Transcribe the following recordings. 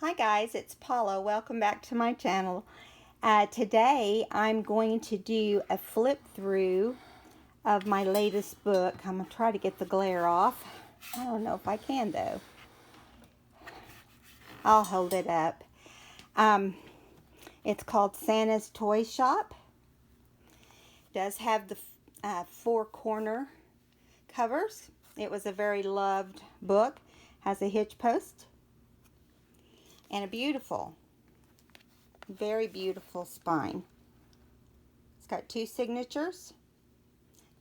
Hi guys, it's Paula. Welcome back to my channel. Today I'm going to do a flip through of my latest book. I'm going to try to get the glare off. I don't know if I can though. I'll hold it up. It's called Santa's Toy Shop. It does have the four corner covers. It was a very loved book. Has a hitch post. And a beautiful, very beautiful spine. It's got two signatures.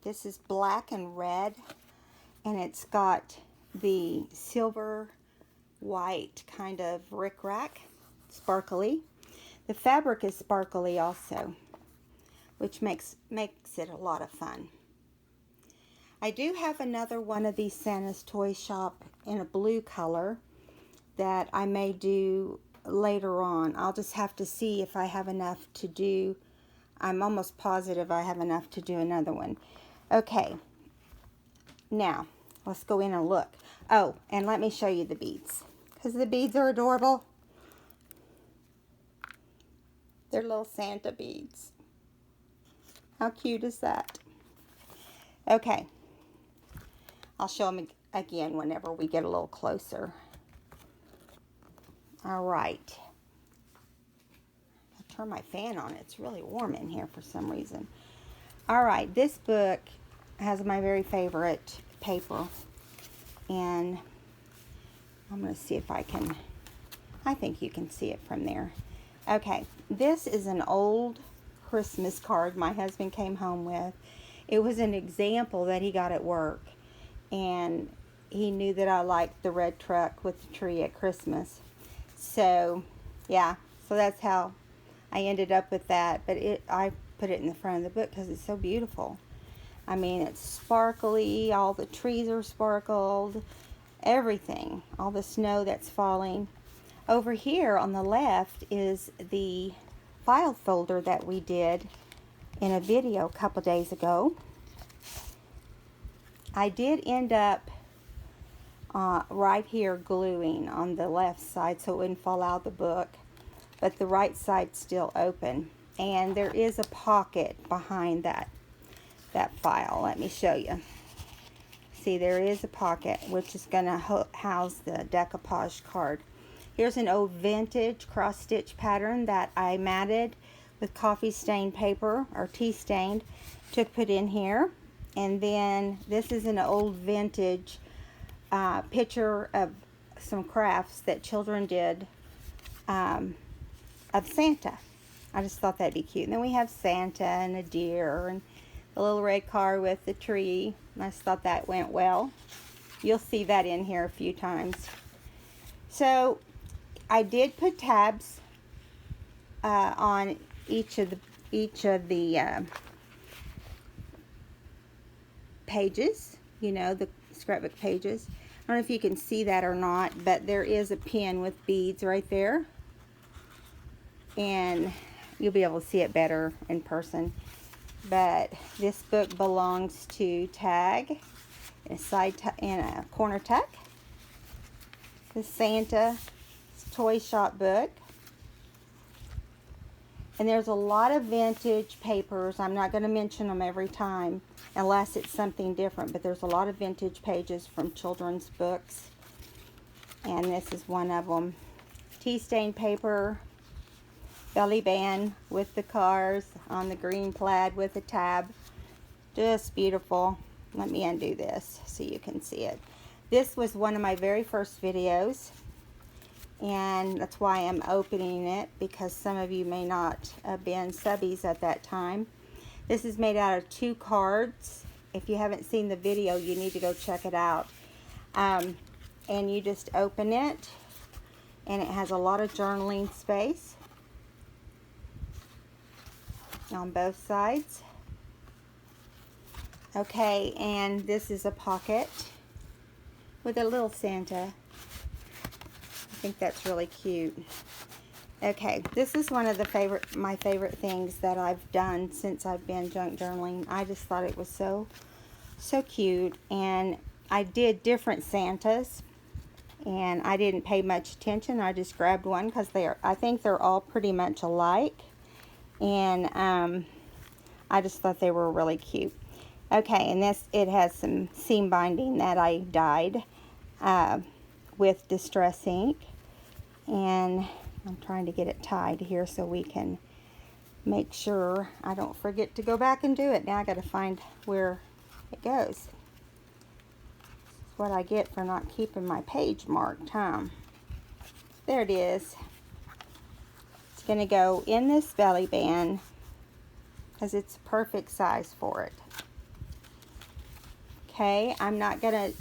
This is black and red, and it's got the silver white kind of rickrack, sparkly. The fabric is sparkly also, which makes it a lot of fun. I do have another one of these Santa's Toy Shop in a blue color that I may do later on. I'll just have to see if I have enough to do. I'm almost positive I have enough to do another one. Okay, now let's go in and look. Oh, and let me show you the beads, because the beads are adorable. They're little Santa beads. How cute is that? Okay, I'll show them again whenever we get a little closer. All right. I'll turn my fan on. It's really warm in here for some reason. All right. This book has my very favorite paper. And I'm going to see if I think you can see it from there. Okay. This is an old Christmas card my husband came home with. It was an example that he got at work. And he knew that I liked the red truck with the tree at Christmas. So, yeah, so that's how I ended up with that. But I put it in the front of the book because it's so beautiful. I mean, it's sparkly. All the trees are sparkled. Everything. All the snow that's falling. Over here on the left is the file folder that we did in a video a couple days ago. I did end up right here gluing on the left side so it wouldn't fall out of the book, but the right side's still open, and there is a pocket behind that file. Let me show you. See, there is a pocket which is going to house the decoupage card. Here's an old vintage cross stitch pattern that I matted with coffee stained paper or tea stained to put in here. And then this is an old vintage picture of some crafts that children did of Santa. I just thought that'd be cute. And then we have Santa and a deer and the little red car with the tree. I just thought that went well. You'll see that in here a few times. So I did put tabs on each of the pages, you know, the scrapbook pages. I don't know if you can see that or not, but there is a pin with beads right there, and you'll be able to see it better in person. But this book belongs to Tag, in a corner tuck. The Santa Toy Shop book. And there's a lot of vintage papers. I'm not going to mention them every time unless it's something different, but there's a lot of vintage pages from children's books, and this is one of them. Tea stained paper, belly band with the cars on the green plaid with a tab. Just beautiful. Let me undo this so you can see it. This was one of my very first videos, and that's why I'm opening it, because some of you may not have been subbies at that time. This is made out of 2 cards. If you haven't seen the video, you need to go check it out. And you just open it, and it has a lot of journaling space on both sides. Okay, and this is a pocket with a little Santa. I think that's really cute. Okay, this is one of my favorite things that I've done since I've been junk journaling. I just thought it was so cute, and I did different Santas, And I didn't pay much attention. I just grabbed one because I think they're all pretty much alike. And I just thought they were really cute. Okay, and it has some seam binding that I dyed with Distress ink. And I'm trying to get it tied here so we can make sure I don't forget to go back and do it. Now I got to find where it goes. This is what I get for not keeping my page marked, huh? There it is. It's going to go in this belly band because it's a perfect size for it. Okay, I'm not going to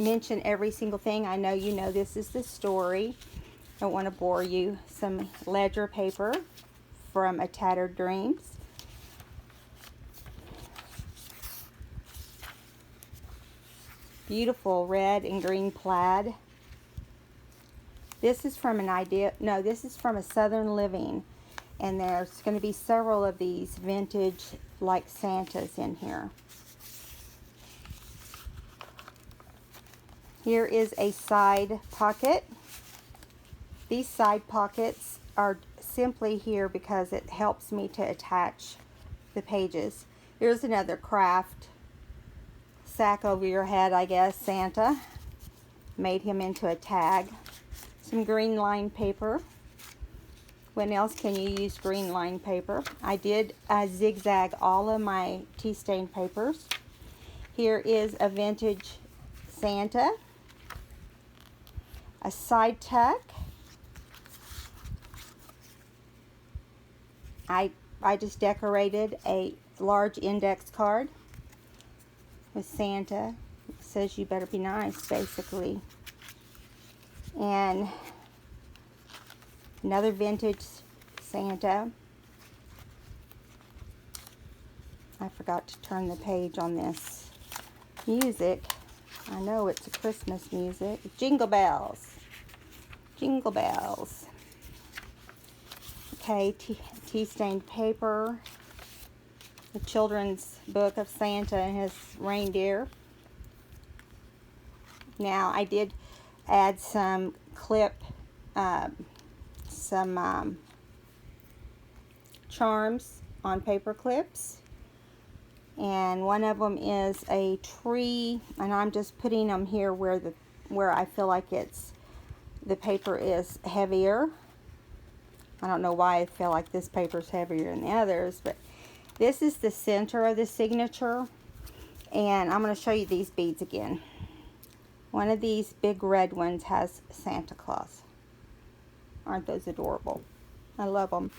mention every single thing. I know you know this is the story. Don't want to bore you. Some ledger paper from A Tattered Dreams. Beautiful red and green plaid. This is from this is from a Southern Living. And there's going to be several of these vintage like Santas in here. Here is a side pocket. These side pockets are simply here because it helps me to attach the pages. Here's another craft sack over your head, I guess, Santa. Made him into a tag. Some green line paper. When else can you use green line paper? I did zigzag all of my tea stain papers. Here is a vintage Santa. A side tuck. I just decorated a large index card with Santa. It says you better be nice, basically. And another vintage Santa. I forgot to turn the page on this music. I know it's a Christmas music. Jingle bells. Jingle bells. Okay, tea stained paper. The children's book of Santa and his reindeer. Now, I did add some charms on paper clips. And one of them is a tree, and I'm just putting them here where I feel like the paper is heavier. I don't know why I feel like this paper is heavier than the others, but this is the center of the signature. And I'm going to show you these beads again. One of these big red ones has Santa Claus. Aren't those adorable? I love them.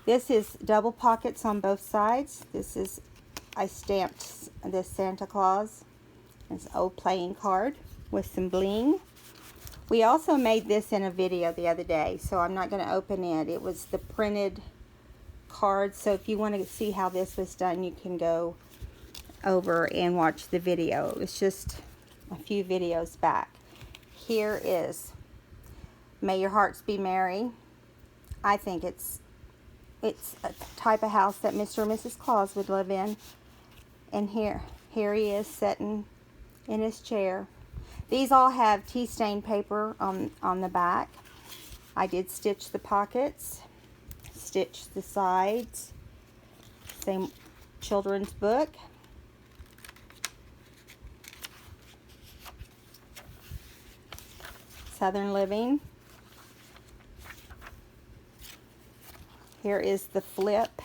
This is double pockets on both sides. I stamped this Santa Claus. It's an old playing card with some bling. We also made this in a video the other day, so I'm not going to open it. It was the printed card, so if you want to see how this was done, you can go over and watch the video. It was just a few videos back. Here is May Your Hearts Be Merry. I think it's a type of house that Mr. and Mrs. Claus would live in. And here he is sitting in his chair. These all have tea stain paper on the back. I did stitch the pockets, stitch the sides. Same children's book. Southern Living. Here is the flip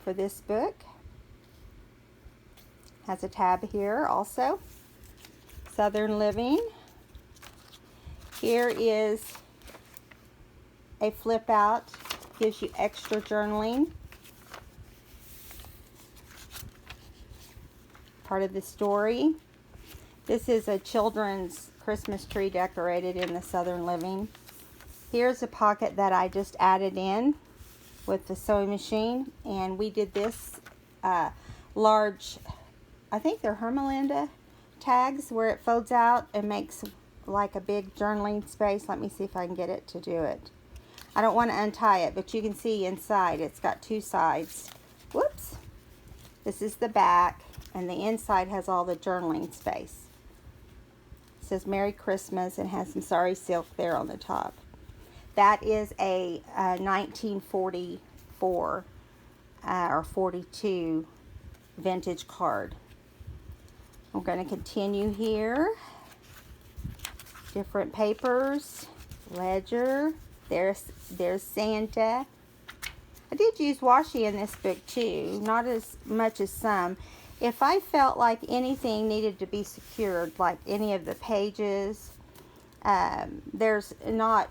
for this book. Has a tab here also. Southern Living. Here is a flip out. Gives you extra journaling. Part of the story. This is a children's Christmas tree decorated in the Southern Living. Here's a pocket that I just added in with the sewing machine. And we did this large, I think they're Hermelinda tags, where it folds out and makes like a big journaling space. Let me see if I can get it to do it. I don't want to untie it, but you can see inside it's got two sides. Whoops. This is the back, and the inside has all the journaling space. says Merry Christmas and has some sorry silk there on the top. That is a 1944 or 42 vintage card. We're going to continue here. Different papers, ledger. There's Santa. I did use washi in this book too, not as much as some. If I felt like anything needed to be secured, like any of the pages, there's not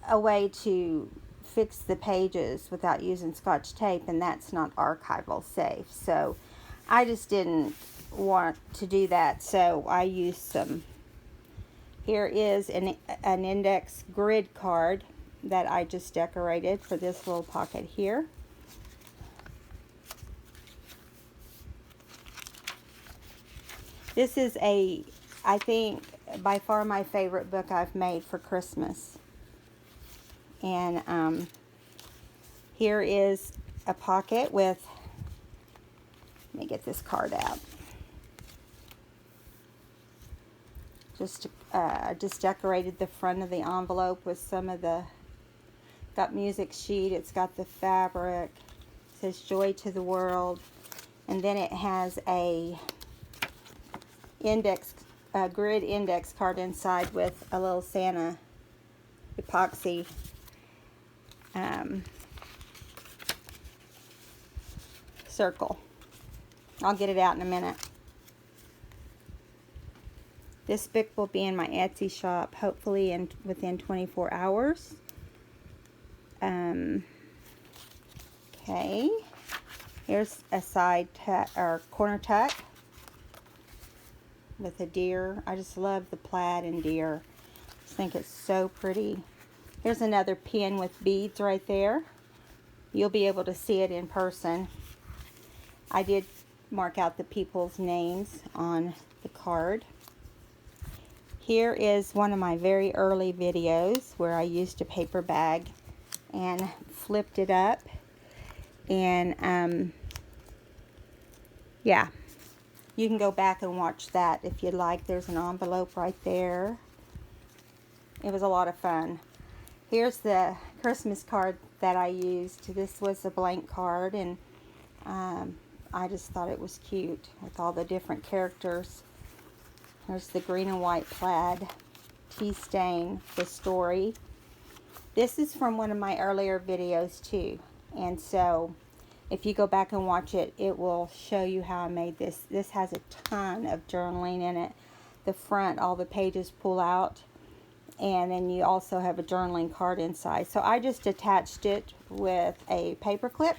a way to fix the pages without using Scotch tape, and that's not archival safe. So I just didn't want to do that, so I used some. Here is an index grid card that I just decorated for this little pocket here. This is I think, by far my favorite book I've made for Christmas. And here is a pocket with, let me get this card out. Just decorated the front of the envelope with some of the, got music sheet, it's got the fabric, it says Joy to the World, and then it has a grid index card inside with a little Santa epoxy circle. I'll get it out in a minute. This book will be in my Etsy shop, hopefully within 24 hours. Okay, here's a side tuck or corner tuck with a deer. I just love the plaid and deer. I just think it's so pretty. Here's another pin with beads right there. You'll be able to see it in person. I did mark out the people's names on the card. Here is one of my very early videos where I used a paper bag and flipped it up. And yeah, you can go back and watch that if you'd like. There's an envelope right there. It was a lot of fun. Here's the Christmas card that I used. This was a blank card, and I just thought it was cute with all the different characters. There's the green and white plaid, tea stain, the story. This is from one of my earlier videos too. And so if you go back and watch it, it will show you how I made this. This has a ton of journaling in it. The front, all the pages pull out. And then you also have a journaling card inside. So I just attached it with a paper clip.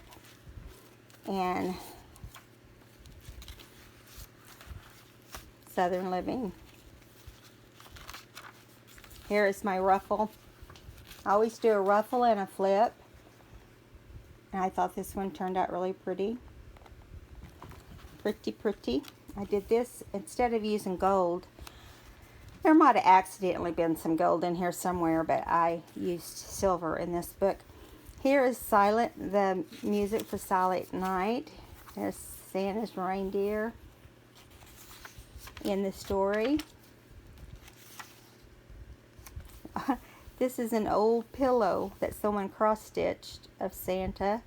And Southern Living. Here is my ruffle. I always do a ruffle and a flip. And I thought this one turned out really pretty. Pretty, pretty. I did this instead of using gold. There might have accidentally been some gold in here somewhere, but I used silver in this book. Here is the music for Silent Night. There's Santa's reindeer in the story. This is an old pillow that someone cross-stitched of Santa.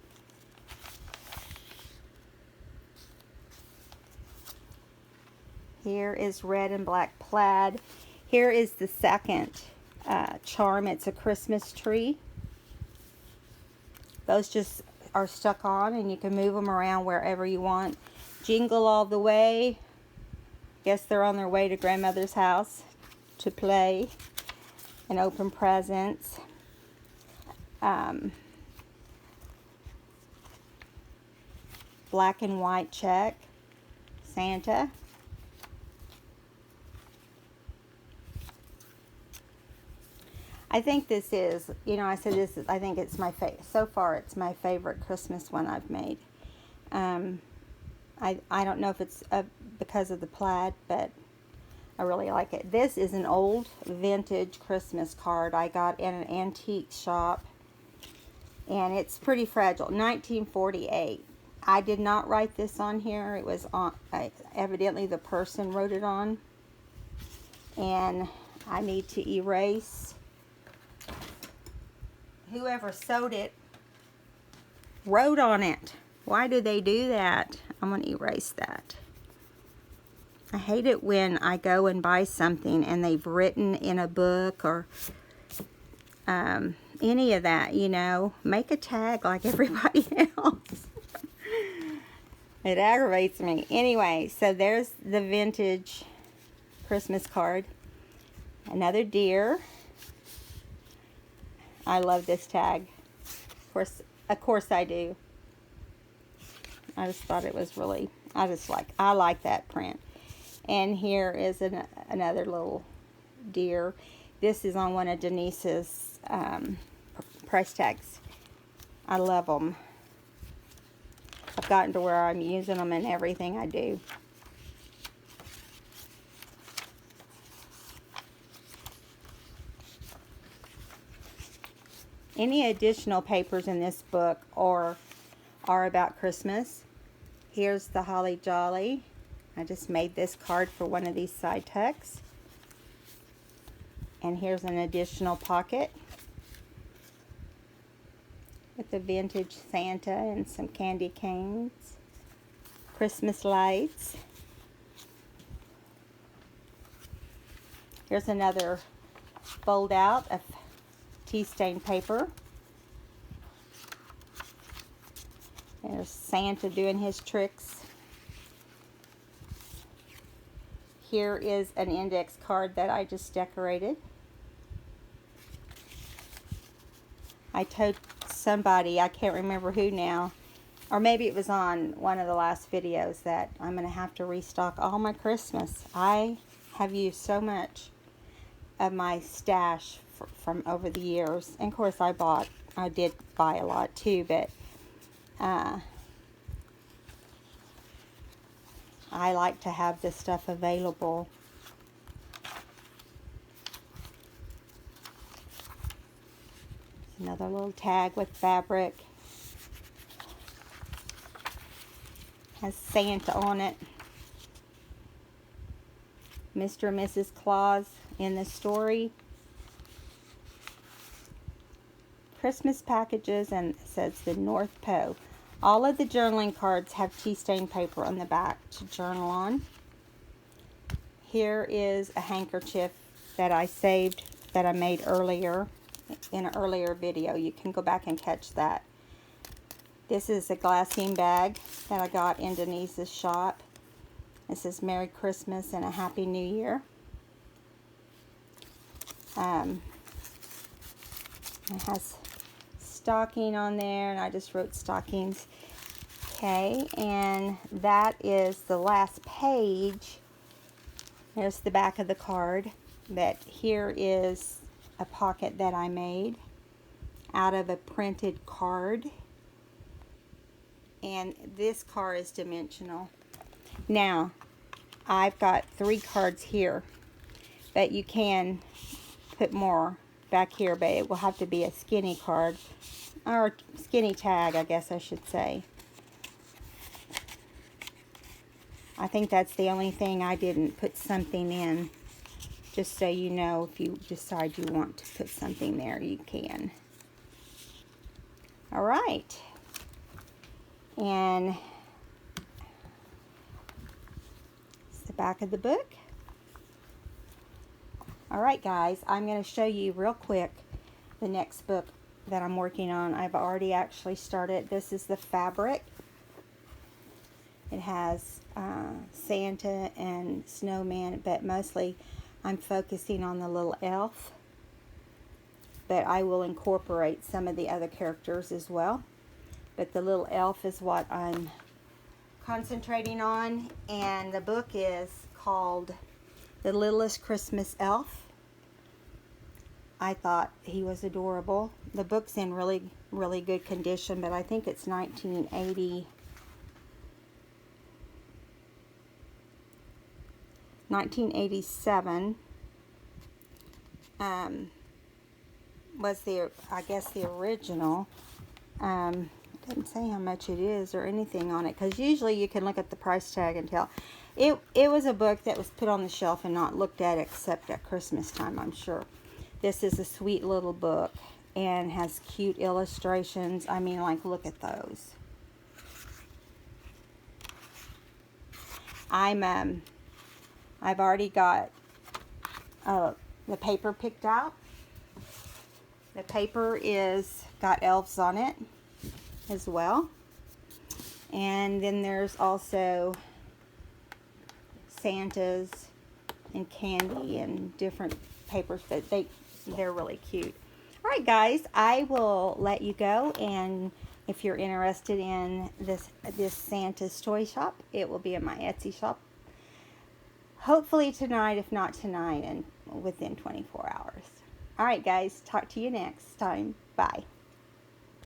Here is red and black plaid. Here is the second charm. It's a Christmas tree. Those just are stuck on, and you can move them around wherever you want. Jingle all the way. Guess they're on their way to grandmother's house to play and open presents. Black and white check, Santa. I think this is, I said this is, I think it's my so far it's my favorite Christmas one I've made. I don't know if it's because of the plaid, but I really like it. This is an old vintage Christmas card I got in an antique shop, and it's pretty fragile. 1948. I did not write this on here. It was on, evidently the person wrote it on. And I need to erase. Whoever sewed it wrote on it. Why do they do that? I'm going to erase that. I hate it when I go and buy something and they've written in a book or any of that, you know. Make a tag like everybody else. It aggravates me. Anyway, so there's the vintage Christmas card. Another deer. I love this tag. Of course I do. I just thought it was really, I like that print. And here is another little deer. This is on one of Denise's price tags. I love them. I've gotten to where I'm using them in everything I do. Any additional papers in this book are about Christmas. Here's the Holly Jolly. I just made this card for one of these side tucks. And here's an additional pocket with the vintage Santa and some candy canes. Christmas lights. Here's another fold out of tea stain paper. There's Santa doing his tricks. Here is an index card that I just decorated. I told somebody, I can't remember who now, or maybe it was on one of the last videos, that I'm going to have to restock all my Christmas. I have used so much of my stash from over the years. And of course I did buy a lot too, but I like to have this stuff available. Another little tag with fabric. Has Santa on it. Mr. and Mrs. Claus in the story. Christmas packages, and it says the North Pole. All of the journaling cards have tea stain paper on the back to journal on. Here is a handkerchief that I saved, that I made earlier in an earlier video. You can go back and catch that. This is a glassine bag that I got in Denise's shop. It says Merry Christmas and a Happy New Year. It has stocking on there, and I just wrote stockings. Okay, and that is the last page. There's the back of the card. But here is a pocket that I made out of a printed card. And this card is dimensional. Now, I've got 3 cards here, but you can put more back here, but it will have to be a skinny card, or skinny tag, I guess I should say. I think that's the only thing I didn't put something in. Just so you know, if you decide you want to put something there, you can. All right. And it's the back of the book. All right, guys, I'm going to show you real quick the next book that I'm working on. I've already actually started. This is the fabric. It has Santa and snowman, but mostly I'm focusing on the little elf. But I will incorporate some of the other characters as well. But the little elf is what I'm concentrating on. And the book is called The Littlest Christmas Elf. I thought he was adorable. The book's in really, really good condition, but I think it's 1987 was I guess the original. It doesn't say how much it is or anything on it, because usually you can look at the price tag and tell. It was a book that was put on the shelf and not looked at except at Christmas time, I'm sure. This is a sweet little book and has cute illustrations. I mean, like, look at those. I've already got the paper picked out. The paper is got elves on it as well. And then there's also Santas and candy and different papers, but they're really cute. All right, guys, I will let you go, and if you're interested in this Santa's toy shop, it will be in my Etsy shop. Hopefully tonight, if not tonight, and within 24 hours. All right, guys, talk to you next time. Bye.